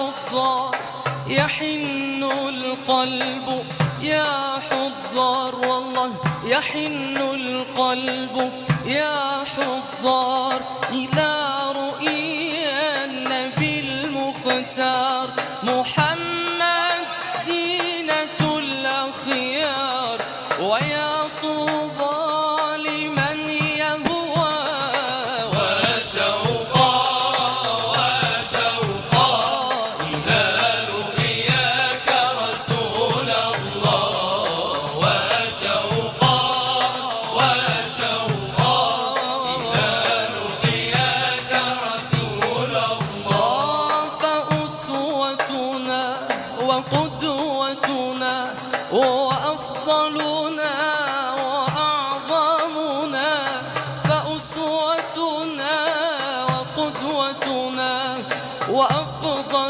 حضار يحن القلب يا حضار، والله يحن القلب يا حضار إلى رؤيا النبي المختار محمد زينة الأخيار. ويا طوبى لمن يهوى وشوقا إلى رؤياك رسول الله، وشوقا إلى رؤياك رسول الله. فأسوتنا وقد